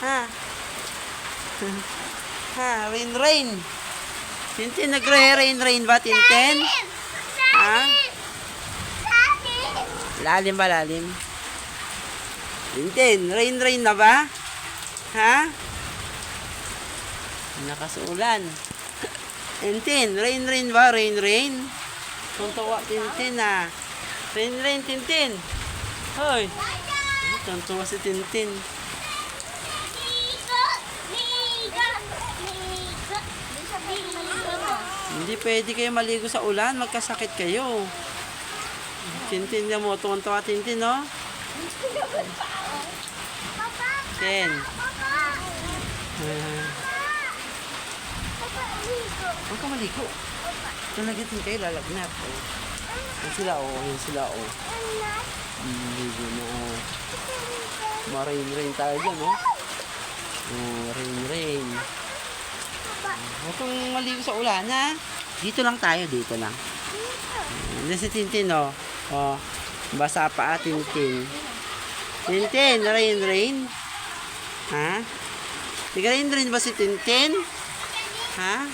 Ha? Ha? Rain, rain. Tintin, nagre-rain ba, Tintin? Ha? Lalim ba, lalim? Tintin, rain na ba? Ha? Nakasulan. Tintin, rain ba? Rain. Tuntua, Tintin, ha? Rain, Tintin. Hoy. Tuntua si Tintin. Hindi pwede kayo maligo sa ulan, magkasakit kayo. Tintin niya mo, tuwan-tuwa Tintin, no? Tin. Huwag ka maligo. Talagitin kayo, lalagnat. Yan sila, oh. Yan sila, oh. Maligo na, oh. Ma-rain tayo dyan, oh. Oh, rain. Huwag kang maligo sa ulan, ha? Dito lang tayo, dito lang. Yan si Tintin, oh. Oh, basa pa, Tintin. Tintin, rain. Ha? Tiga rain ba si Tintin? Ha?